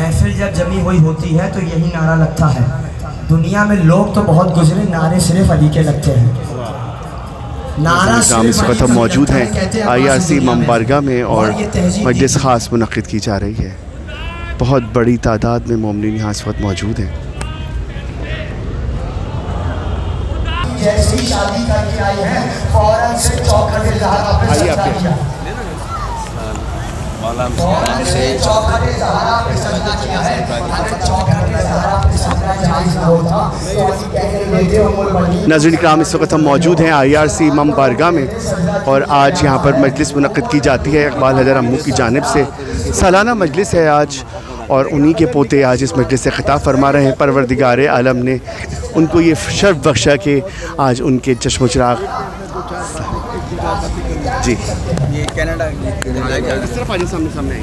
महफिल जब जमी हुई होती है तो यही नारा लगता है, दुनिया में लोग तो बहुत गुजरे, नारे सिर्फ अली के लगते हैं। नारा इस वक्त मौजूद हैं IRC इमाम बारगाह में और मजलिस ख़ास मुनक़्क़िद की जा रही है। बहुत बड़ी तादाद में मोमिनीन यहाँ इस वक्त मौजूद हैं। जैसी शादी करके आई है फौरन से चौखटे ज़हरा पे सजदा किया, फौरन से चौखटे ज़हरा पे सजदा किया है। अगर चौखटे ज़हरा पे सजदा जायज़ ना होता तो अली कहने लेते उम्मुल बनीन। नाज़रीन इकराम, इस वक्त हम मौजूद हैं IRC इमाम बारगाह में और आज यहाँ पर मजलिस मुनक़्क़िद की जाती है इक़बाल हैदर अम्मू की जानिब से। सालाना मजलिस है आज और उन्हीं के पोते आज इस मजलिस से ख़िताब फरमा रहे हैं। परवरदिगार आलम ने उनको ये शर्फ बख्शा कि आज उनके चश्म चिराग जी ये कनाडा सामने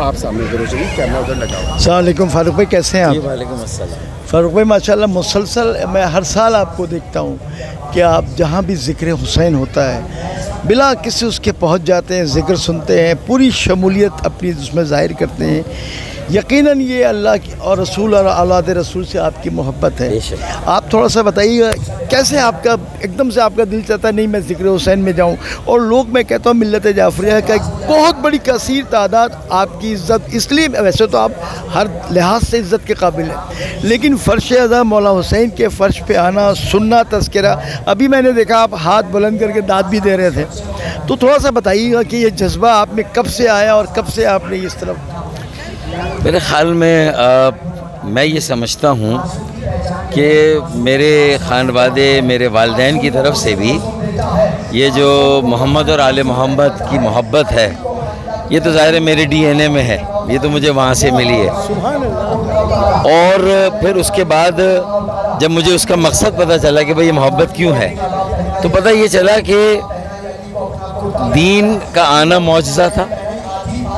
आप सामने जरूर चाहिए, कैमरा उधर लगा हुआ। अस्सलाम वालेकुम फारूक भाई, कैसे हैं आप? वालेकुम अस्सलाम। फारूक भाई माशाल्लाह मुसलसल मैं हर साल आपको देखता हूँ कि आप जहाँ भी ज़िक्र हुसैन होता है बिला किसी उसके पहुँच जाते हैं, ज़िक्र सुनते हैं, पूरी शमूलियत अपनी उसमें ज़ाहिर करते हैं। यकीनन ये अल्लाह की और रसूल और औलाद रसूल से आपकी मोहब्बत है। आप थोड़ा सा बताइए कैसे आपका एकदम से आपका दिल चाहता है नहीं मैं ज़िक्र हुसैन में जाऊँ, और लोग मैं कहता हूँ मिल्लत जाफरिया का बहुत बड़ी कसीर तादाद आपकी इज़्ज़त, इसलिए वैसे तो आप हर लिहाज से इज़्ज़त के काबिल हैं, लेकिन फ़र्श अज़ा मौला हुसैन के फ़र्श पे आना, सुनना, तज़किरा, अभी मैंने देखा आप हाथ बुलंद करके दाद भी दे रहे थे, तो थोड़ा सा बताइएगा कि ये जज्बा आप में कब से आया और कब से आपने इस तरफ? मेरे ख़्याल में मैं ये समझता हूँ कि मेरे ख़ानवादे, मेरे वालिदैन की तरफ से भी ये जो मोहम्मद और आले मोहम्मद की मोहब्बत है ये तो ज़ाहिर है मेरे DNA में है, ये तो मुझे वहाँ से मिली है। और फिर उसके बाद जब मुझे उसका मकसद पता चला कि भाई ये मोहब्बत क्यों है, तो पता ये चला कि दीन का आना मौजज़ा था,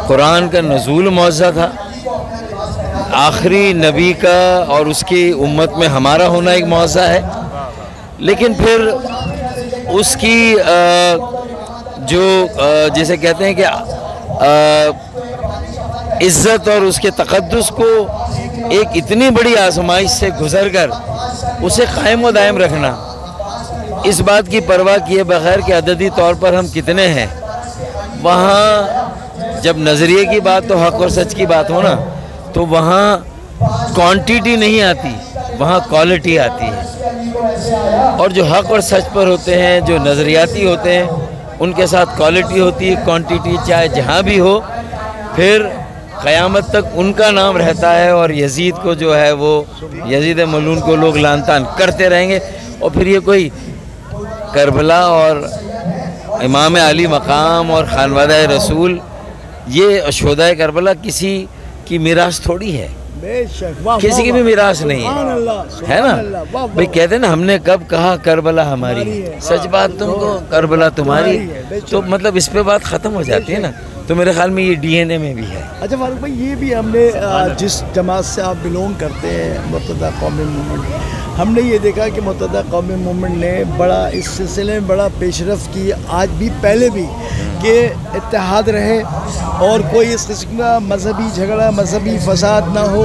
कुरान का नज़ूल मौजज़ा था, आखिरी नबी का और उसकी उम्मत में हमारा होना एक मौज़ा है, लेकिन फिर उसकी जो जैसे कहते हैं कि इज़्ज़त और उसके तक़द्दुस को एक इतनी बड़ी आज़माइश से गुज़र कर उसे क़ायम व दायम रखना, इस बात की परवाह किए बग़ैर कि अददी तौर पर हम कितने हैं, वहाँ जब नज़रिए की बात तो हक़ और सच की बात हो ना, तो वहाँ क्वांटिटी नहीं आती, वहाँ क्वालिटी आती है। और जो हक़ और सच पर होते हैं, जो नज़रियाती होते हैं, उनके साथ क्वालिटी होती है, क्वांटिटी चाहे जहाँ भी हो, फिर क़यामत तक उनका नाम रहता है। और यजीद को जो है वो यजीद मलून को लोग लान तान करते रहेंगे, और फिर ये कोई करबला और इमाम अली मकाम और खानवादा रसूल, ये शोदा करबला किसी की मीरास थोड़ी है, किसी की भी मीरास नहीं है ना। भाई कहते हैं ना, हमने कब कहा करबला हमारी, सच बात तुमको करबला तुम्हारी, तो मतलब इस पे बात ख़त्म हो जाती है ना। तो मेरे ख्याल में ये DNA में भी है। अच्छा फारूक भाई, ये भी हमने जिस जमात से आप बिलोंग करते हैं, मुर्तज़ा कौमी मूवमेंट, हमने ये देखा कि मुर्तज़ा कौमी मूवमेंट ने बड़ा इस सिलसिले में बड़ा पेशरफ़ की, आज भी पहले भी, कि इत्तेहाद रहे और कोई इस किस्म का मजहबी झगड़ा, मजहबी फसाद ना हो,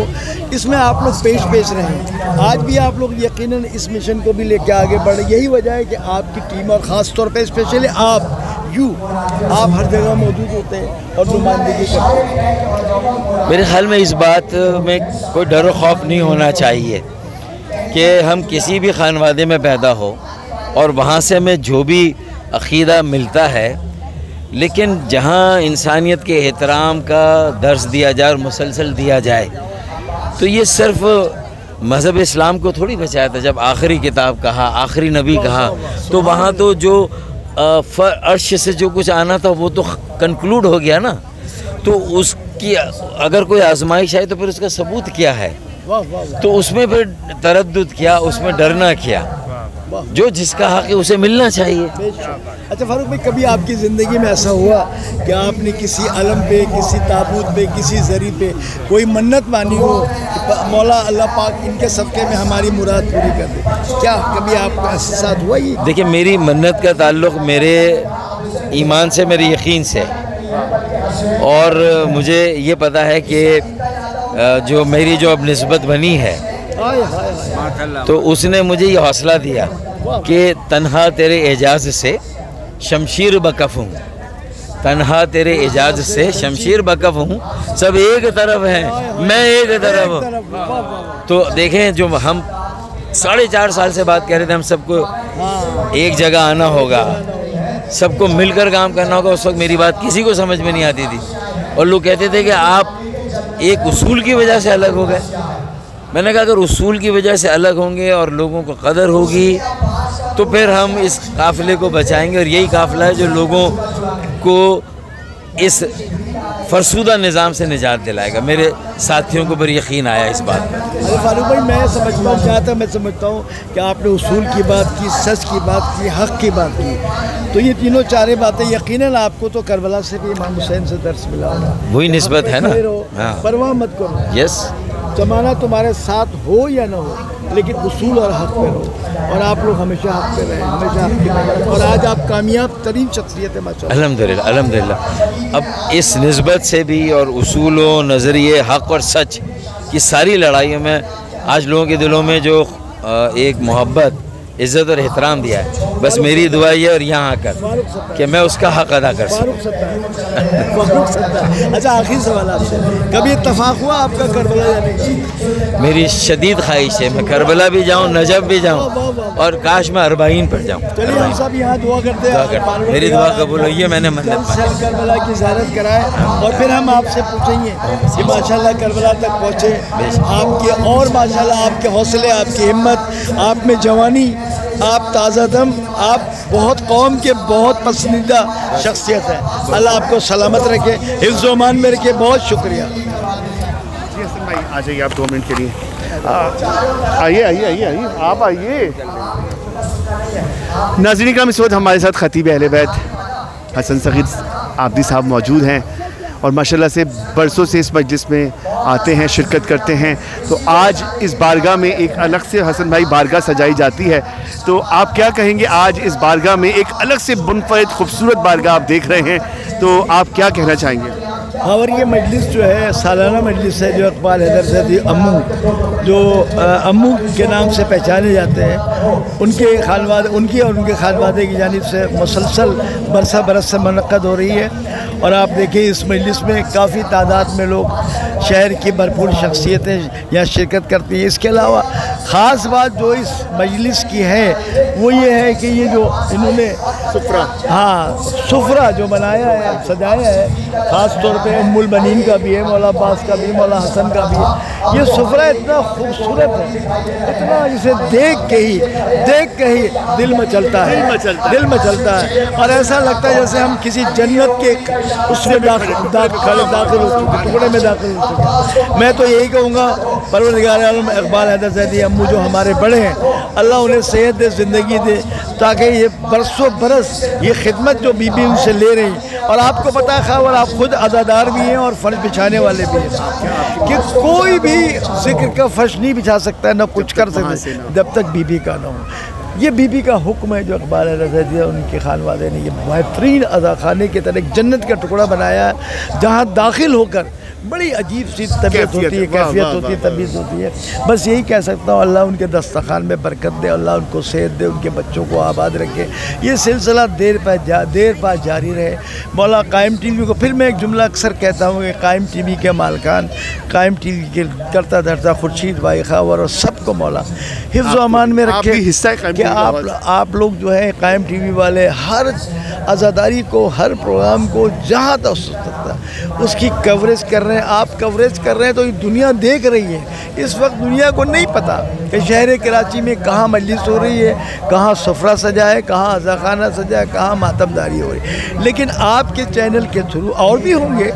इसमें आप लोग पेश रहे। आज भी आप लोग यकीनन इस मिशन को भी लेकर आगे बढ़े। यही वजह है कि आपकी टीम और ख़ास तौर पे स्पेशली आप हर जगह मौजूद होते हैं और नुमाइंदगी करते हैं। मेरे ख्याल में इस बात में कोई डर व खौफ नहीं होना चाहिए कि हम किसी भी खानवादे में पैदा हो और वहाँ से हमें जो भी अक़ीदा मिलता है, लेकिन जहाँ इंसानियत के एहतराम का दर्स दिया जाए और मुसलसल दिया जाए, तो ये सिर्फ़ मज़हब इस्लाम को थोड़ी बचाया था। जब आखिरी किताब कहा, आखिरी नबी कहा, तो वहाँ तो जो अर्श से जो कुछ आना था वो तो कंक्लूड हो गया ना। तो उसकी अगर कोई आजमाइश आई तो फिर उसका सबूत क्या है, तो उसमें फिर तरद्दुद क्या, उसमें डरना क्या, जो जिसका हक़ है उसे मिलना चाहिए। अच्छा फारूक भाई, कभी आपकी ज़िंदगी में ऐसा हुआ कि आपने किसी अलम पे, किसी ताबूत पे, किसी ज़री पे कोई मन्नत मानी हो कि मौला अल्लाह पाक इनके सदक़े में हमारी मुराद पूरी कर दे? क्या कभी आपके साथ हुआ ये? देखिए, मेरी मन्नत का ताल्लुक़ मेरे ईमान से, मेरे यकीन से, और मुझे ये पता है कि जो मेरी जो अब निस्बत बनी है तो उसने मुझे ये हौसला दिया कि तन्हा तेरे एजाज़ से शमशीर बकफ हूँ, तन्हा तेरे एजाज़ से शमशीर बकफ हूँ, सब एक तरफ हैं मैं एक तरफ हूँ। तो देखें जो हम 4.5 साल से बात कर रहे थे, हम सबको एक जगह आना होगा, सबको मिलकर काम करना होगा। उस वक्त मेरी बात किसी को समझ में नहीं आती थी और लोग कहते थे कि आप एक उसूल की वजह से अलग हो गए। मैंने कहा अगर उसूल की वजह से अलग होंगे और लोगों को कदर होगी तो फिर हम इस काफ़िले को बचाएंगे, और यही काफ़िला है जो लोगों को इस फरसूदा निज़ाम से निजात दिलाएगा। मेरे साथियों को पर यकीन आया इस बात में। अरे फारूक भाई, मैं समझता हूँ, जहाँ तक मैं समझता हूँ कि आपने उसूल की बात की, सच की बात की, हक़ की बात की, तो ये तीनों चारे बातें यकीनन आपको तो करबला से भी इमाम हुसैन से दर्स मिला होगा। वही निस्बत है ना। हाँ। परवाह मत करो, यस, ज़माना तुम्हारे साथ हो या ना हो, लेकिन उसूल और हक़ पे रहो, और आप लोग हमेशा हक़ पे रहे, हमेशा हक़ पे रहे, और आज आप कामयाब तरीन शख्सियत है माशाअल्लाह। अल्हम्दुलिल्लाह अल्हम्दुलिल्लाह। अब इस निस्बत से भी और उसूलों, नज़रिए, हक़ और सच की सारी लड़ाइयों में आज लोगों के दिलों में जो एक मोहब्बत, इज़्ज़त और एहतराम दिया है, बस मेरी दुआ ये और यहाँ आकर कि मैं उसका हक़ अदा कर सकूँ। अच्छा, आखिरी सवाल आपसे, कभी इत्तफाक हुआ आपका करबला जाने का? मेरी शदीद ख्वाहिश है मैं करबला भी जाऊँ, नजब भी जाऊँ, और काश मैं अरबाइन पर जाऊँ। चलिए हम सब यहाँ दुआ करते हैं, मेरी दुआ कबूल हुई है, मैंने मन्नत मांगी। करबला की ज़ियारत कराए, और फिर हम आपसे पूछेंगे कि माशाल्लाह करबला तक पहुँचे आपके, और माशाल्लाह आपके हौसले, आपकी हिम्मत, आप में जवानी, आप ताज़ा दम, आप बहुत कौम के बहुत पसंदीदा शख्सियत है। अल्लाह आपको सलामत रखे, हिफ्ज़ व अमान में रखे। बहुत शुक्रिया। जी हसन भाई, आ जाइए आप 2 मिनट के लिए। आइए आइए आइए आइए, आप आइए। नाज़रीन का इस वक्त हमारे साथ खतीब अहले बैत हसन सगीर आबदी साहब मौजूद हैं, और माशाल्लाह से बरसों से इस मजलिस में आते हैं, शिरकत करते हैं। तो आज इस बारगाह में एक अलग से हसन भाई बारगाह सजाई जाती है, तो आप क्या कहेंगे? आज इस बारगाह में एक अलग से मुनफरिद खूबसूरत बारगाह आप देख रहे हैं, तो आप क्या कहना चाहेंगे? और ये मजलिस जो है सालाना मजलिस है, जो इकबाल हैदर ज़ैदी अम्मू, जो अम्मू के नाम से पहचाने जाते हैं, उनके खानवाद, उनकी और उनके खानवादे की जानिब से मुसलसल बरसा बरस से मुनक़्क़द हो रही है। और आप देखिए इस मजलिस में काफ़ी तादाद में लोग, शहर की भरपूर शख्सियतें यहाँ शिरकत करती हैं। इसके अलावा ख़ास बात जो इस मजलिस की है वो ये है कि ये जो इन्होंने सुफ्रा, हाँ सुफ्रा जो बनाया है, सजाया है, ख़ास तौर पे उम्मुल बनीन का भी है, मौला अब्बास का भी, मौला हसन का भी है। ये सुफ्रा इतना खूबसूरत है, इतना इसे देख के ही दिल में चलता है, और ऐसा लगता है जैसे हम किसी जन्नत के उसमें दाखिल हो चुके, टुकड़े में दाखिल हो चुके। मैं तो यही कहूँगा, परवरदिगार आलम इकबाल हैदर ज़ैदी अम्मू जो हमारे बड़े हैं, अल्लाह उन्हें सेहत दे, ज़िंदगी दे, ताकि ये बरसों बरस ये खिदमत जो बीबी उनसे ले रही, और आपको पता है खबर, आप खुद अज़ादार भी हैं और फ़र्श बिछाने वाले भी हैं, कि कोई भी ज़िक्र का फ़र्श नहीं बिछा सकता, ना कुछ कर सकता जब तक बीबी का ना हो। ये बीबी का हुक्म है जो इकबाल हैदर ज़ैदी और उनके खानवादे ने ये बेहतरीन अज़ाखाने की तरह एक जन्नत का टुकड़ा बनाया है, जहाँ दाखिल होकर बड़ी अजीब सी तबीयत होती है, कैफियत होती है, तबीयत होती है। बस यही कह सकता हूँ, अल्लाह उनके दस्तरखान में बरकत दे, अल्लाह उनको सेहत दे, उनके बच्चों को आबाद रखे, ये सिलसिला देर पास जारी रहे। मौला कायम टीवी को, फिर मैं एक जुमला अक्सर कहता हूँ कि कायम टीवी के मालकान, कायम टीवी के करता धरता खुर्शीद भाई खावर और सबको मौला हिफ्ज़ व अमान में रखे, कि आप लोग जो है कायम टीवी वाले हर आज़ादारी को, हर प्रोग्राम को जहाँ तक सकता उसकी कवरेज कर रहे हैं। आप कवरेज कर रहे हैं तो ये दुनिया देख रही है। इस वक्त दुनिया को नहीं पता कि शहर कराची में कहाँ मजलिस हो रही है, कहाँ सफ़रा सजा है, कहाँ अज़ाखाना सजा है, कहाँ मातमदारी हो रही है। लेकिन आपके चैनल के थ्रू और भी होंगे,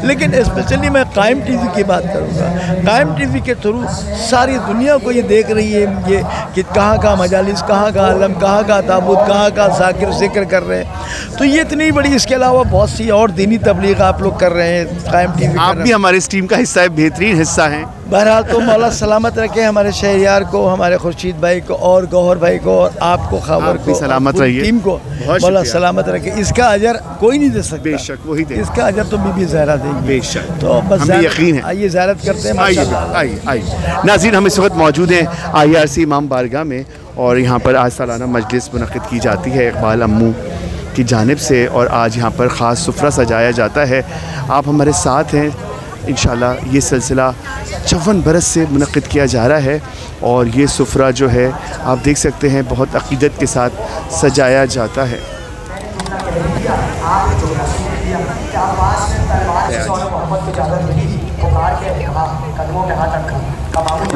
लेकिन स्पेशली मैं कायम टीवी की बात करूँगा। कायम टीवी के थ्रू सारी दुनिया को ये देख रही है ये कि कहाँ का मजालिस, कहाँ का आलम, कहाँ का ताबूत, कहाँ का ज़ाकिर ज़िक्र कर रहे हैं। तो ये इतनी बड़ी, इसके अलावा बहुत सी और दीनी तबलीग आप लोग कर रहे हैं कायम टीवी। आप भी हमारे इस टीम का हिस्सा है, बेहतरीन हिस्सा हैं। बहरहाल तो मौला सलामत रखे हमारे शहरियार को, हमारे खुर्शीद भाई को और गौहर भाई को और आपको, खबर को, सलामत रहिए, टीम को मौला सलामत रखे। इसका अजर कोई नहीं दे सकता, बेशक वही दे, इसका अजर तो बीबी ज़हरा देंगी, बेशक, तो बस हमें यकीन है। आइए ज़ियारत करते हैं। आइए नाज़रीन, हम इस वक्त मौजूद हैं IRC इमाम बारगाह में और यहाँ पर आज सालाना मजलिस मुनक़िद की जाती है इकबाल अम्मू की जानिब से और आज यहाँ पर ख़ास सुफ्रा सजाया जाता है। आप हमारे साथ हैं। इंशाल्लाह ये सिलसिला 54 बरस से मुनक़िद किया जा रहा है और ये सुफ्रा जो है आप देख सकते हैं बहुत अक़ीदत के साथ सजाया जाता है।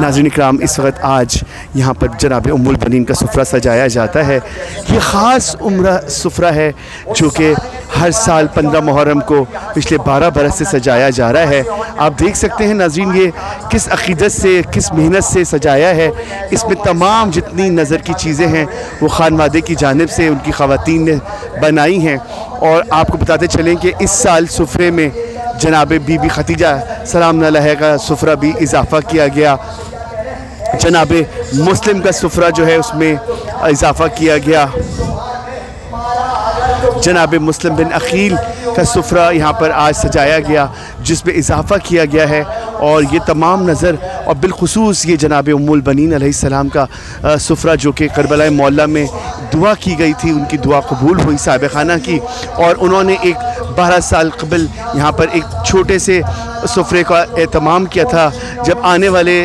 नाज़रीन इकराम, इस वक्त आज यहाँ पर जनाब उम्मुल बनीन का सुफ्रा सजाया जाता है। ये ख़ास उम्र सुफ्रा है जो कि हर साल 15 मुहर्रम को पिछले 12 बरस से सजाया जा रहा है। आप देख सकते हैं नाज़रीन ये किस अक़ीदत से, किस मेहनत से सजाया है। इसमें तमाम जितनी नज़र की चीज़ें हैं वो खानवादे की जानिब से उनकी ख़वातीन ने बनाई हैं। और आपको बताते चलें कि इस साल सुफ्रे में जनाब बीबी खतीजा सलाम अलैहा का सुफ्रा भी इजाफ़ा किया गया, जनाब मुस्लिम का सुफ्रा जो है उसमें इजाफ़ा किया गया, जनाब मुस्लिम बिन अकील का सुफ्रा यहाँ पर आज सजाया गया जिसमें इजाफ़ा किया गया है। और ये तमाम नज़र और बिलखुसूस ये जनाब उम्मुल बनीन अलैहिस्सलाम का सुफ्रा जो कि करबला मौला में दुआ की गई थी, उनकी दुआ कबूल हुई साहिब खाना की और उन्होंने एक 12 साल कबल यहाँ पर एक छोटे से सुफ्रे का एहतमाम किया था। जब आने वाले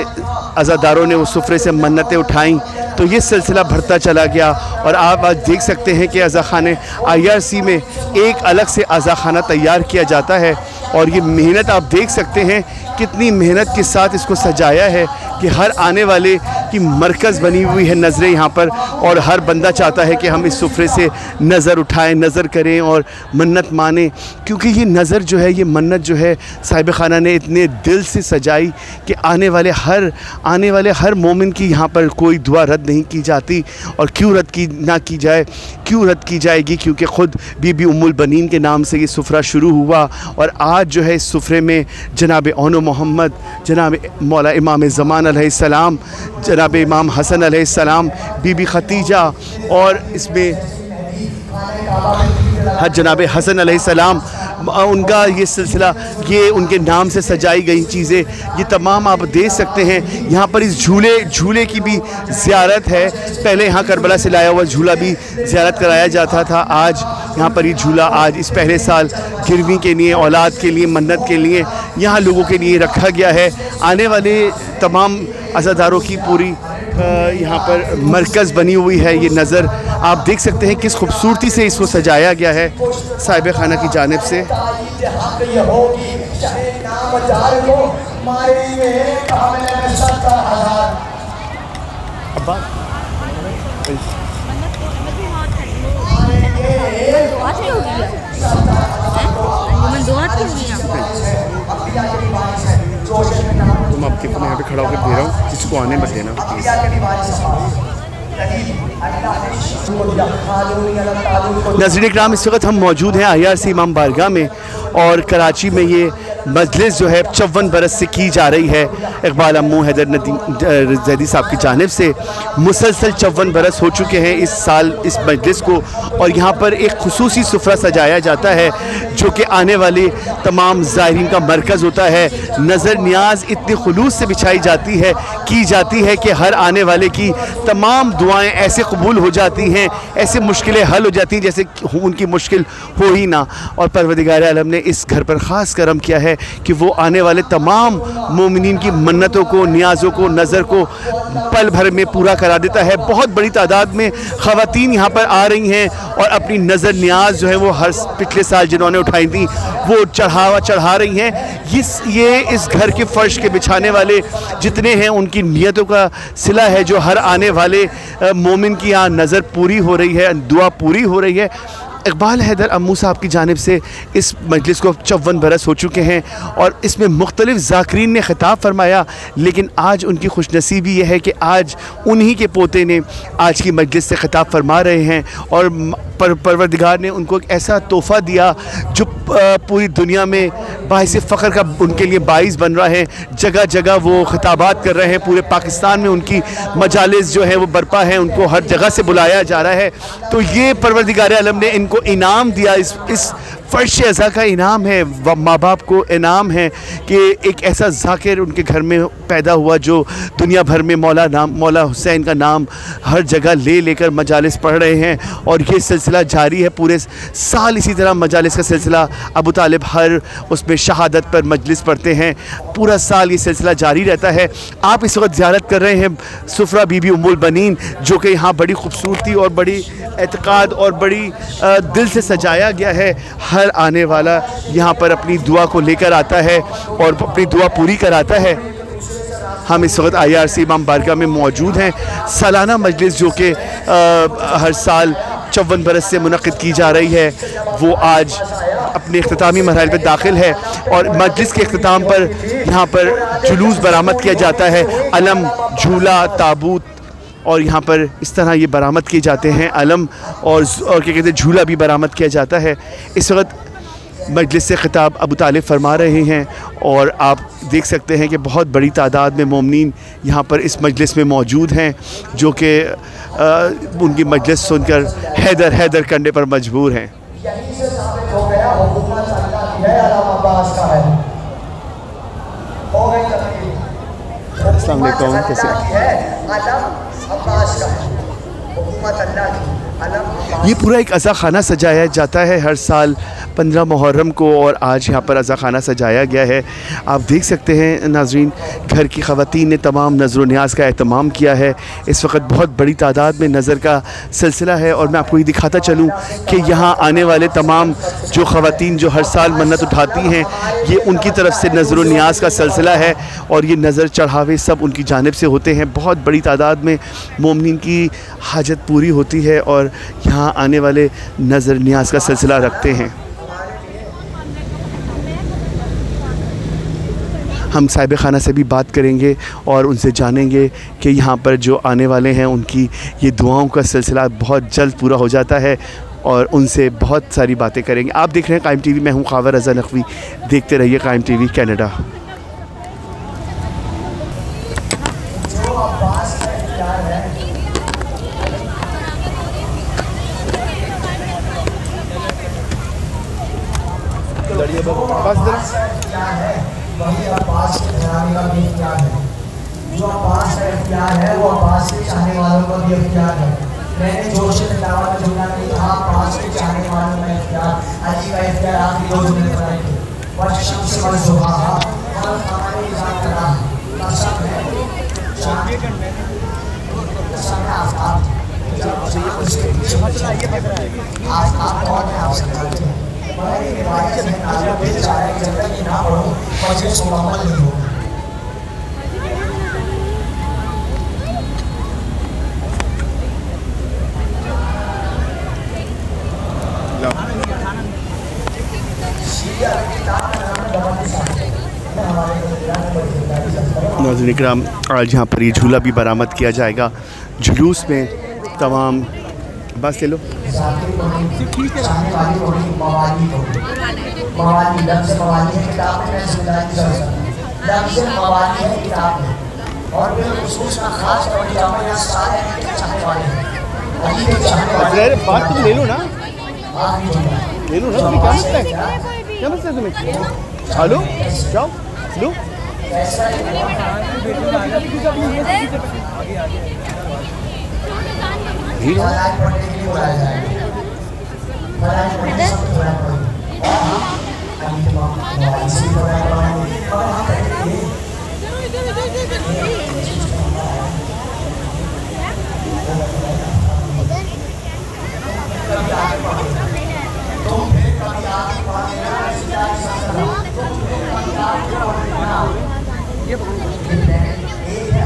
अज़ादारों ने उस सुफ्रे से मन्नतें उठाईं तो ये सिलसिला बढ़ता चला गया और आप आज देख सकते हैं कि अज़ा खाने IRC में एक अलग से अज़ा खाना तैयार किया जाता है और ये मेहनत आप देख सकते हैं कितनी मेहनत के साथ इसको सजाया है कि हर आने वाले की मरकज़ बनी हुई है नज़रें यहाँ पर और हर बंदा चाहता है कि हम इस सुफ्रे से नज़र उठाएं, नज़र करें और मन्नत माने, क्योंकि ये नज़र जो है, ये मन्नत जो है साहिब खाना ने इतने दिल से सजाई कि आने वाले हर मोमिन की यहाँ पर कोई दुआ रद्द नहीं की जाती। और क्यों रद्द की जाएगी, क्योंकि ख़ुद बीबी उम्मुल बनीन के नाम से ये सुफ्रा शुरू हुआ और आज जो है इस सुफ्रे में जनाब औनो मोहम्मद, जनाब मौला इमाम ज़मान अलैहिस्सलाम, जनाब इमाम हसन अलैहिस्सलाम, बीबी खतीजा और इसमें जनाब हसन अलैहिस्सलाम उनका ये सिलसिला, ये उनके नाम से सजाई गई चीज़ें, ये तमाम आप देख सकते हैं। यहाँ पर इस झूले की भी ज़ियारत है। पहले यहाँ करबला से लाया हुआ झूला भी ज़ियारत कराया जाता था। आज यहाँ पर ये झूला आज इस पहले साल गिरवी के लिए, औलाद के लिए, मन्नत के लिए यहाँ लोगों के लिए रखा गया है। आने वाले तमाम अज़ादारों की पूरी यहाँ पर मरकज़ बनी हुई है। ये नज़र आप देख सकते हैं किस खूबसूरती से इसको सजाया गया है साहिब खाना की जानिब से। तुम अब देखो मैं यहाँ पे खड़ा होकर दे रहा हूँ, किसको आने मत देना प्लीज़। नाज़रीन इकराम, इस वक्त हम मौजूद हैं IRC इमाम बारगाह में और कराची में ये मजलिस जो है 54 बरस से की जा रही है। इकबाल अम्मू हैदर नदीम जैदी साहब की जानिब से मुसलसल 54 बरस हो चुके हैं इस साल इस मजलिस को और यहाँ पर एक खुसूसी सुफ्रा सजाया जाता है जो कि आने वाले तमाम ज़ायरीन का मरकज़ होता है। नज़र न्याज इतनी खुलूस से बिछाई की जाती है कि हर आने वाले की तमाम दुआएं ऐसे कबूल हो जाती हैं, ऐसे मुश्किलें हल हो जाती हैं जैसे उनकी मुश्किल हो ही ना। और परवरदिगार आलम ने इस घर पर ख़ास करम किया है कि वो आने वाले तमाम मोमिनीन की मन्नतों को, नियाज़ों को, नज़र को पल भर में पूरा करा देता है। बहुत बड़ी तादाद में ख़वातीन यहाँ पर आ रही हैं और अपनी नज़र न्याज जो है वो हर पिछले साल जिन्होंने उठाई थी वो चढ़ा रही हैं। ये इस घर के फ़र्श के बिछाने वाले जितने हैं उनकी नियतों का सिला है जो हर आने वाले मोमिन की यहाँ नज़र पूरी हो रही है, दुआ पूरी हो रही है। इकबाल हैदर अम्मू साहब की जानिब से इस मजलिस को 54 बरस हो चुके हैं और इसमें मुख्तलिफ़ ज़ाकिरीन ने ख़िताब फरमाया, लेकिन आज उनकी खुशनसीबी ये है कि आज उन्हीं के पोते ने आज की मजलिस से ख़िताब फरमा रहे हैं और परवरदिगार ने उनको एक ऐसा तोहफ़ा दिया जो पूरी दुनिया में बाइस फ़ख्र का उनके लिए बाइस बन रहा है। जगह जगह वो ख़िताबात कर रहे हैं, पूरे पाकिस्तान में उनकी मजालिस जो है वो बरपा है, उनको हर जगह से बुलाया जा रहा है। तो ये परवरदिगार आलम ने इनको इनाम दिया, इस फ़र्श अज़ा का इनाम है, माँ बाप को इनाम है कि एक ऐसा ज़ाकिर उनके घर में पैदा हुआ जो दुनिया भर में मौला हुसैन का नाम हर जगह लेकर मजालिस पढ़ रहे हैं। और ये सिलसिला जारी है पूरे साल, इसी तरह मजालिस का सिलसिला। अबू तालिब हर उसमें शहादत पर मजलिस पढ़ते हैं, पूरा साल ये सिलसिला जारी रहता है। आप इस वक्त ज़ियारत कर रहे हैं सुफ़रा बीबी उम्मुल बनीन, जो कि यहाँ बड़ी खूबसूरती और बड़ी एतक़ाद और बड़ी दिल से सजाया गया है। हर आने वाला यहाँ पर अपनी दुआ को लेकर आता है और अपनी दुआ पूरी कराता है। हम इस वक्त IRC इमाम बारगाह में मौजूद हैं। सालाना मजलिस जो कि हर साल 54 बरस से मुनक़िद की जा रही है, वो आज अपने इख्तितामी मरहल पे दाखिल है और मजलिस के इख्तिताम पर यहाँ पर जुलूस बरामद किया जाता है। अलम, झूला, ताबूत और यहाँ पर इस तरह ये बरामद किए जाते हैं। अलम और क्या कहते हैं, झूला भी बरामद किया जाता है। इस वक्त मजलिस से ख़िताब अबू तालिब फरमा रहे हैं और आप देख सकते हैं कि बहुत बड़ी तादाद में मोमिनीन यहाँ पर इस मजलिस में मौजूद हैं, जो कि उनकी मजलिस सुनकर हैदर हैदर करने पर मजबूर हैं। अस्सलाम वालेकुम, कैसे ये पूरा एक अज़ा खाना सजाया जाता है हर साल 15 मुहर्रम को और आज यहाँ पर अज़ा खाना सजाया गया है। आप देख सकते हैं नाज़रीन, घर की ख़वातीन ने तमाम नज़र न्याज़ का एहतमाम किया है। इस वक्त बहुत बड़ी तादाद में नज़र का सिलसिला है और मैं आपको ये दिखाता चलूँ कि यहाँ आने वाले तमाम जो ख़वातीन जो हर साल मन्नत उठाती हैं, ये उनकी तरफ से नज़र न्याज़ का सिलसिला है और ये नज़र चढ़ावे सब उनकी जानिब से होते हैं। बहुत बड़ी तादाद में मोमिनीन की हाजत पूरी होती है और यहाँ आने वाले नज़र न्याज़ का सिलसिला रखते हैं। हम साहिब खाना से भी बात करेंगे और उनसे जानेंगे कि यहाँ पर जो आने वाले हैं उनकी ये दुआओं का सिलसिला बहुत जल्द पूरा हो जाता है और उनसे बहुत सारी बातें करेंगे। आप देख रहे हैं कायम TV, मैं हूँ खावर रज़ा नकवी। देखते रहिए कायम TV कनाडा। वही अब्बास के घराने का भी इख्तियार है। जो अब्बास का इख्तियार है वो अब्बास के चाहने वालों का भी इख्तियार है। मैंने जोश में दावा में जुमला नहीं कहा, अब्बास के चाहने वालों का इख्तियार, अली का इख्तियार आखिरी दो जुमले बनाए थे। वशम्स वज़ुहा और हमारे इज़ात करा कसम है आफ़ताब, उसके पीछे आफ़ताब कौन है आप समझते हैं। हमारी रिवायत में नाज़िल दिल चाह रहा है कि जब तक ये ना पढ़ो मजलिस मुकम्मल नहीं होगा। नाज़रीन इकराम, आज यहाँ पर ये झूला भी बरामद किया जाएगा। जुलूस में तमाम बस ले लो बात तुम ले लो ना, ले लो ना। तुम्हें क्या मसला है, क्या मसला है तुम्हें? हेलो जाओ लो।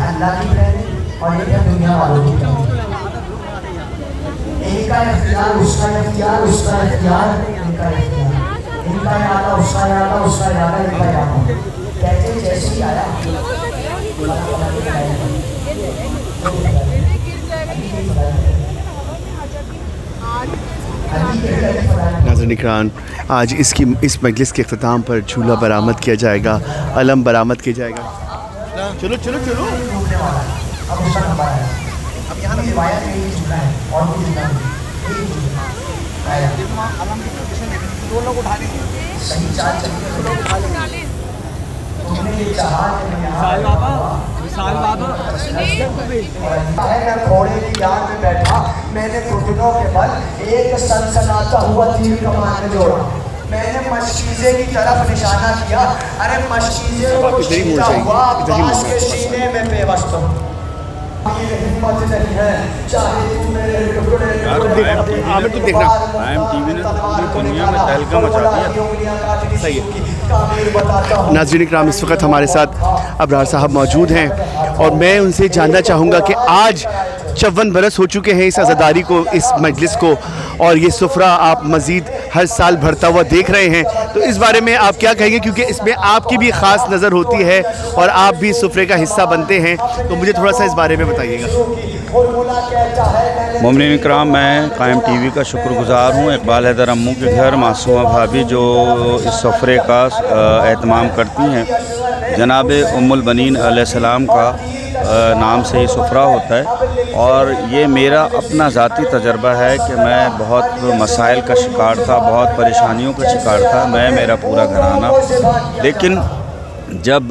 अल्लाह की प्रेम और ये दुनिया वालों की प्रेम। इनका इख्तियार, उसका इख्तियार, उसका इख्तियार, इनका इख्तियार, इनका इरादा, उसका इरादा, उसका इरादा, इनका इरादा। कहते जैसे ही आया नाज़रीन इकराम, आज इस मजलिस के अख्ताम पर झूला बरामद किया जाएगा, अलम बरामद किया जाएगा। चलो चलो चलो। अब उसका नंबर है। अब यहाँ भी रिवायत में यही झूला है और कोई झूला नहीं, यही झूला आया। दो लोग उठा लेंगे, सही चाल चलिए, तुमने ये चाहा कि मैं यहाँ मैं घोड़े की याद में बैठा, मैंने घुटनों के बल एक सनसनाता हुआ तीर कमान में जोड़ा, मैंने मशकीज़े की तरफ निशाना किया, अरे मशकीज़े को छीनता हुआ अब्बास के सीने में पेवस्त हूँ। ये हिम्मत नहीं है, चाहे तू मेरे टुकड़े आमिर तो देखना कायम टीवी ने पूरी दुनिया में तहलका मचा दिया। सही है। नाज़रीन इकराम, इस वक्त हमारे साथ अबरार साहब मौजूद हैं और मैं उनसे जानना चाहूँगा कि आज 54 बरस हो चुके हैं इस आज़ादारी को, इस मजलिस को, और ये सुफ्रा आप मज़ीद हर साल भरता हुआ देख रहे हैं, तो इस बारे में आप क्या कहेंगे? क्योंकि इसमें आपकी भी ख़ास नज़र होती है और आप भी सुफ्रे का हिस्सा बनते हैं, तो मुझे थोड़ा सा इस बारे में बताइएगा। मोमिनीन इकराम, मैं कायम टीवी का शुक्रगुज़ार हूँ। इकबाल हैदर अम्मू के घर मासूमा भाभी जो इस सफ़रे का एहतमाम करती हैं, जनाब उम्मुल बनीन अलैहिस्सलाम का नाम से ये सुफ्रा होता है, और ये मेरा अपना ज़ाती तजर्बा है कि मैं बहुत मसाइल का शिकार था, बहुत परेशानियों का शिकार था, मैं, मेरा पूरा घराना। लेकिन जब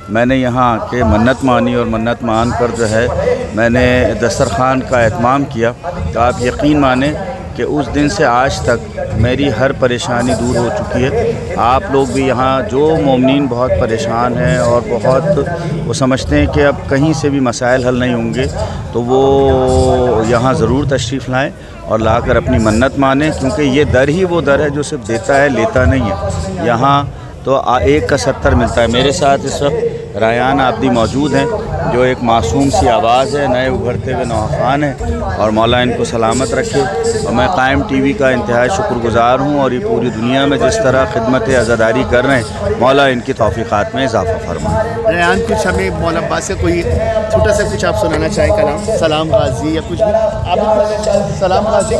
मैंने यहाँ आके मन्नत मानी और मन्नत मान कर जो है मैंने दस्तरखान का एहतमाम किया, तो आप यकीन माने कि उस दिन से आज तक मेरी हर परेशानी दूर हो चुकी है। आप लोग भी यहाँ जो मोमिनीन बहुत परेशान हैं और बहुत वो समझते हैं कि अब कहीं से भी मसाइल हल नहीं होंगे, तो वो यहाँ ज़रूर तशरीफ़ लाएँ और लाकर अपनी मन्नत मानें, क्योंकि ये दर ही वो दर है जो सिर्फ देता है, लेता नहीं है। यहाँ तो 1 का 70 मिलता है। मेरे साथ इस वक्त रायान आबदी मौजूद हैं, जो एक मासूम सी आवाज़ है, नए उभरते हुए नौखान हैं, और मौला इनको सलामत रखे। और मैं कायम टीवी का इंतहाई शुक्रगुज़ार हूँ, और ये पूरी दुनिया में जिस तरह खिदमत आज़ादारी कर रहे हैं, मौला इनकी तौफ़ीक़ात में इजाफ़ा फरमाए। रायान, कुछ हमें मौला अब्बास से कोई छोटा सा कुछ आप सुनाना चाहें, कलाम, सलाम गाजी या कुछ भी? आप सलाम गाजी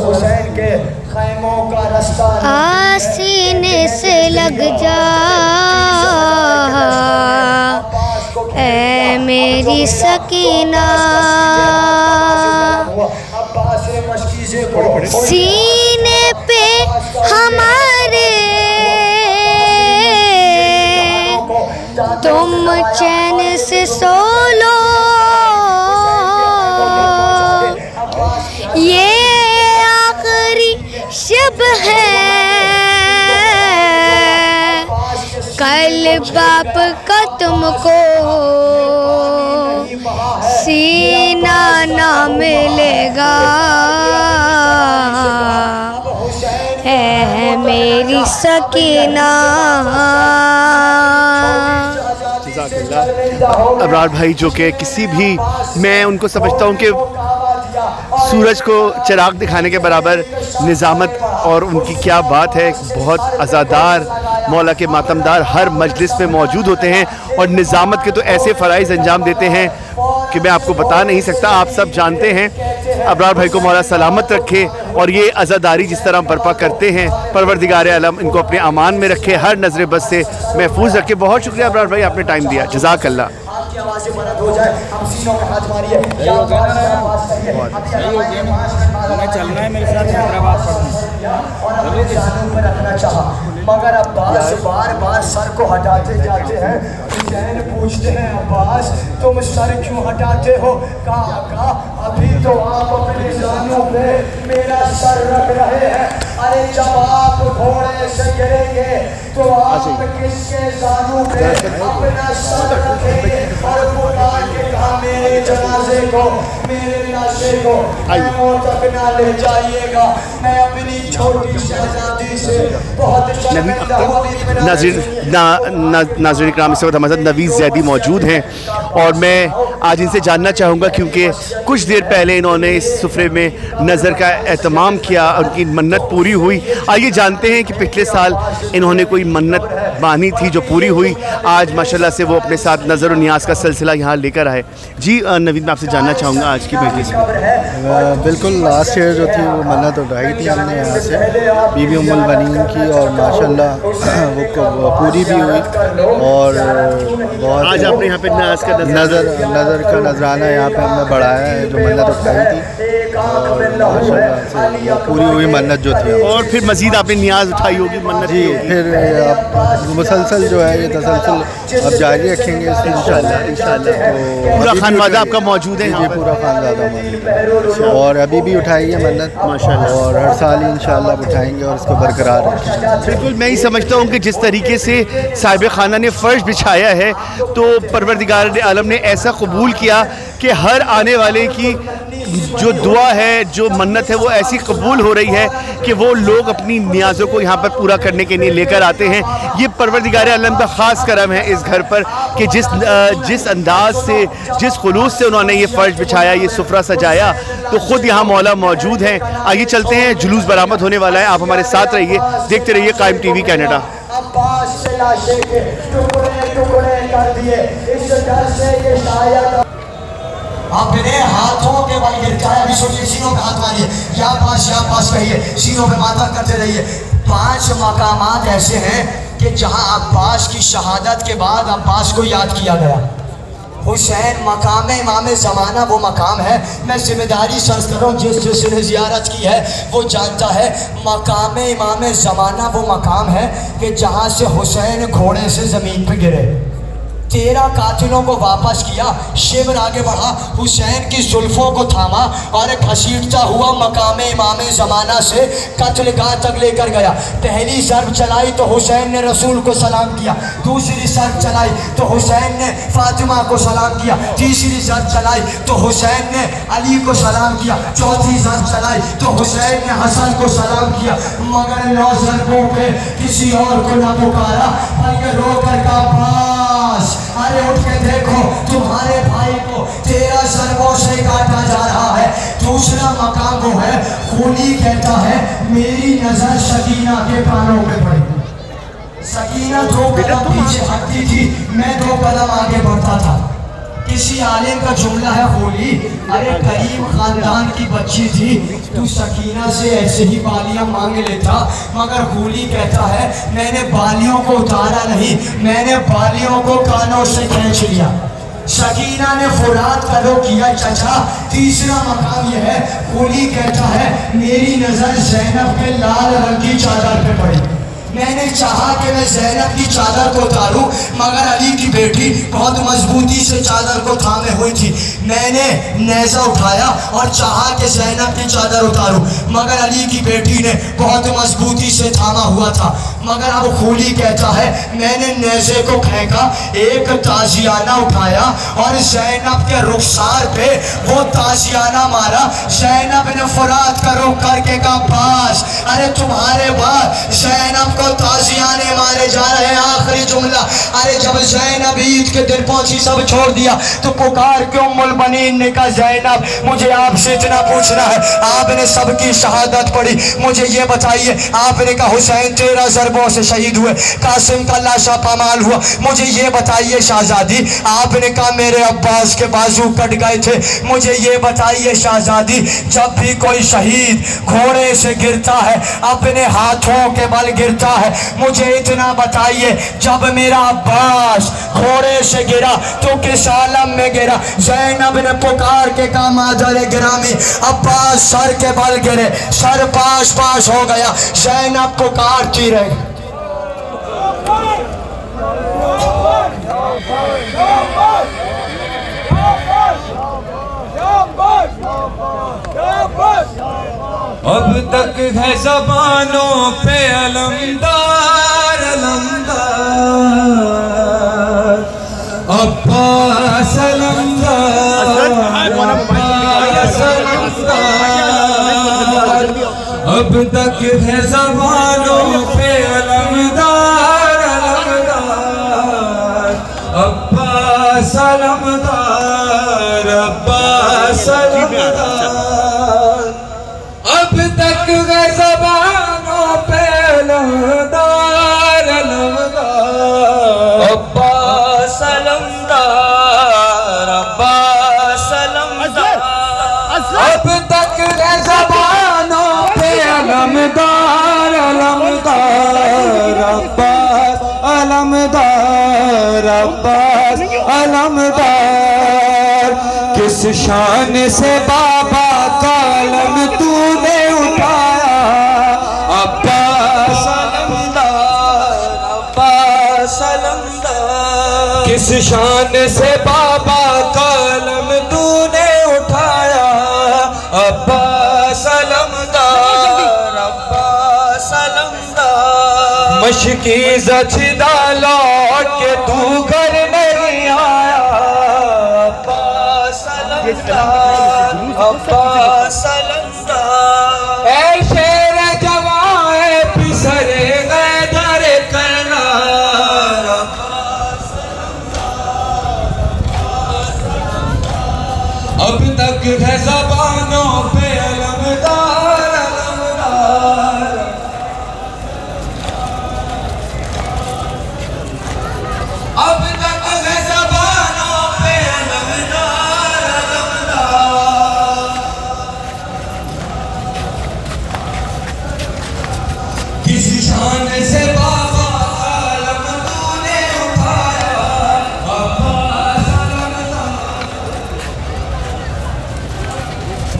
सीने से लग जा ऐ मेरी सकीना, सीने पे हमारे तुम चैन से सो लो, ये आखिरी शब है, कल बाप का तुमको सीना ना मिलेगा, है मेरी सकीना। अबरार भाई जो कि किसी भी, मैं उनको समझता हूँ कि सूरज को चिराग दिखाने के बराबर निज़ामत, और उनकी क्या बात है, बहुत आज़ादार मौला के मातमदार हर मजलिस में मौजूद होते हैं और निज़ामत के तो ऐसे फ़राइज़ अंजाम देते हैं कि मैं आपको बता नहीं सकता, आप सब जानते हैं। अबरार भाई को मौला सलामत रखे और ये आज़ादारी जिस तरह बर्पा करते हैं, परवरदिगार आलम इनको अपने अमान में रखे, हर नज़र बस से महफूज रखे। बहुत शुक्रिया अबरार भाई, आपने टाइम दिया, जज़ाक अल्लाह। चलना है मेरे साथ हैदराबाद मगर अब्बास बार बार सर को हटाते जाते हैं। हुसैन पूछते हैं, अब्बास तुम सर क्यों हटाते हो? कहा अभी तो आप अपने जानों पे मेरा सर रख रहे हैं, अरे जब आप घोड़े से गिरेंगे तो आप किसके जानों पे अपना सर रखेंगे? और बुला के कहा, मेरे जनाजे को, मेरे लाशे को मौत तक ना ले जाइएगा, मैं अपनी छोटी शहजादी से बहुत नाज़रीन इकराम, इस वक्त हमारे साथ नवीज़ ज़ैदी मौजूद हैं और मैं आज इनसे जानना चाहूँगा, क्योंकि कुछ देर पहले इन्होंने इस सुफ्रे में नज़र का एहतमाम किया, उनकी मन्नत पूरी हुई। आइए जानते हैं कि पिछले साल इन्होंने कोई मन्नत मानी थी जो पूरी हुई, आज माशाल्लाह से वो अपने साथ नज़र और नियाज़ का सिलसिला यहाँ लेकर आए। जी नवीद, मैं आपसे जानना चाहूँगा आज की मजलिस में। बिल्कुल, लास्ट ईयर जो थी वो मन्नत उठाई थी हमने यहाँ से बीबी उम्मुल बनीन की, और माशाल्लाह वो पूरी भी हुई। और बहुत आज आपने यहाँ पे नियाज़ का नज़र का नजराना यहाँ पे हमने बढ़ाया है, जो मन्नत उठाई थी, और माशाल्लाह से वो पूरी हुई मन्नत जो थी। और फिर मज़ीद आपने नियाज़ उठाई होगी मन्नत जी, फिर अब मुसलसल जो है ये तसलसल अब जारी रखेंगे इंशाल्लाह। पूरा खानवादा आपका मौजूद है? जी, पूरा खानवादा मौजूद है, और अभी भी उठाई है मन्नत माशाल्लाह, और हर साल इंशाल्लाह उठाएंगे और इसको बरकरार रखेंगे। बिल्कुल, मैं ही समझता हूँ कि जिस तरीके से साहिब खाना ने फ़र्श बिछाया है, तो परवरदिगार आलम ने ऐसा कबूल किया कि हर आने वाले की जो दुआ है, जो मन्नत है, वो ऐसी कबूल हो रही है कि वो लोग अपनी नियाज़ों को यहाँ पर पूरा करने के लिए लेकर आते हैं। ये परवरदिगार आलम का ख़ास करम है इस घर पर कि जिस अंदाज से, जिस खुलूस से उन्होंने ये फ़र्श बिछाया, ये सुफ्रा सजाया, तो ख़ुद यहाँ मौला मौजूद हैं। आगे चलते हैं, जुलूस बरामद होने वाला है, आप हमारे साथ रहिए, देखते रहिए कायम टीवी कनाडा। आप मेरे हाथों के बल गिरता है, अभी सोचिए, सीनों पे हाथ मारिए, यहाँ पास रहिए, सीनों पे माथा करते रहिए। 5 मकामात ऐसे हैं कि जहाँ अब्बास की शहादत के बाद अब्बास को याद किया गया। हुसैन मकाम इमाम ज़माना वो मकाम है, मैं जिम्मेदारी सर्ज कर रहा हूँ, जिसने ज़ियारत की है वो जानता है, मकाम इमाम ज़माना वो मकाम है कि जहाँ से हुसैन घोड़े से ज़मीन पे गिरे, 13 कातिलों को वापस किया, शिवर आगे बढ़ा, हुसैन की जुल्फों को थामा और एक घसीटता हुआ मकाम इमाम ज़माना से कत्लगाह तक लेकर गया। पहली ज़रब चलाई तो हुसैन ने रसूल को सलाम किया, दूसरी ज़रब चलाई तो हुसैन ने फातिमा को सलाम किया, तीसरी ज़रब चलाई तो हुसैन ने अली को सलाम किया, चौथी ज़रब चलाई तो हुसैन ने हसन को सलाम किया। मगर 9 ज़रबों पे किसी और को न पुकारा, बल्कि रोकर का पास, अरे उठ के देखो तुम्हारे भाई को 13 ज़रबों से काटा जा रहा है। दूसरा मकाम वो है, खूनी कहता है मेरी नजर सकीना के कानों पे पड़ी, सकीना 2 कदम पीछे हटती थी, मैं 2 कदम आगे बढ़ता था। किसी आलिम का जुमला है होली, अरे गरीब खानदान की बच्ची थी, तू सकीना से ऐसे ही बालियां मांग लेता। मगर होली कहता है मैंने बालियों को उतारा नहीं, मैंने बालियों को कानों से खींच लिया। सकीना ने फुरात का रुख किया चचा। तीसरा मकाम यह है, होली कहता है मेरी नजर ज़ैनब के लाल रंग की चादर पे पड़ी, मैंने चाहा कि मैं ज़ैनब की चादर को उतारूं, मगर अली की बेटी बहुत मजबूती से चादर को थामे हुई थी। मैंने नेज़ा उठाया और चाहा कि ज़ैनब की चादर उतारूं, मगर अली की बेटी ने बहुत मजबूती से थामा हुआ था। मगर अब खूली कहता है मैंने नेज़े को फेंका, एक ताजियाना उठाया और ज़ैनब के रुखसार पे वो ताजियाना मारा। ज़ैनब ने फुरात का रुख करके कहा पास, अरे तुम्हारे बाद ज़ैनब ताजियाने मारे जा रहे हैं। आखिरी जुमला, अरे जब ज़ैनब ईद के दिन पहुंची सब छोड़ दिया तो पुकार के उम्मुल बनीन ने कहा ज़ैनब मुझे आपसे इतना पूछना है, आपने सबकी शहादत पढ़ी, मुझे ये बताइए, आपने कहा हुसैन 13 ज़रबों से शहीद हुए, कासिम का लाशा पामाल हुआ, मुझे ये बताइए शहजादी, आपने कहा मेरे अब्बास के बाजू कट गए थे, मुझे ये बताइए शहजादी, जब भी कोई शहीद घोड़े से गिरता है अपने हाथों के बल गिरता है, मुझे इतना बताइए जब मेरा अब्बास घोड़े से गिरा तो किस आलम में गिरा। ज़ैनब ने पुकार के कहा मादर गिरामी, अब्बास सर के बल गिरे, सर पास पास हो गया। ज़ैनब पुकारती रही। अब तक है ज़बानों पे अलमदार अलमदार, अब्बास अलमदार, अब्बास अलमदार, अब तक है ज़बानों पे अलमदार अलमदार, अब्बास अलमदार। अब्बास अलमदार, अब्बास अलमदार। अब तक है ज़बानों पे अलमदार, अलमदार, अब्बास अलमदार, अब्बास अलमदार। किस शान से बाबा का अलम तूने उठाया, अब्बास अलमदार, अब्बास अलमदार। किस शान से बाबा का अलम तूने उठाया, अब्बास अलमदार, अब्बास अलमदार। मशकी ज़िदा लौट के तू घर नहीं आया, अब्बास अलमदार, अब्बास अलमदार। ऐ शेर जवाए पिसरे गए दर करना, अब तक है ज़बानों पे अलमदार, अलमदार। अब तक है ज़बानों पे अलमदार, अलमदार। किस शान से बाबा का अलम तूने उठाया, अब्बास अलमदार।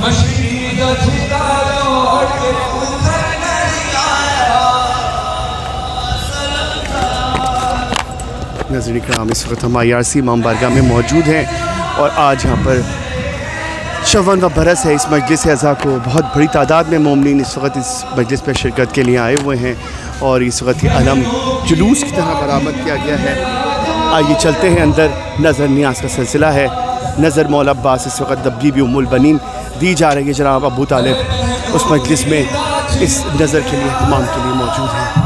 मशकी ज़िदा लौट के तू घर नहीं आया, नाज़रीन इकराम, इस वक्त हम IRC इमाम बारगाह में मौजूद हैं और आज यहाँ पर शवन व बरस है। इस मजलिस अज़ा को बहुत बड़ी तादाद में मोमिनीन इस वक्त इस मजलिस पर शिरकत के लिए आए हुए हैं और इस वक्त ये अलम जुलूस की तरह बरामद किया गया है। आइए चलते हैं अंदर, नज़र नियाज का सिलसिला है। नज़र मौला अब्बास इस वक्त दबगी भी उम्मुल बनीन दी जा रही है। जनाब अबू तालिब उस मजलिस में इस नज़र के लिए, इमाम के लिए मौजूद हैं।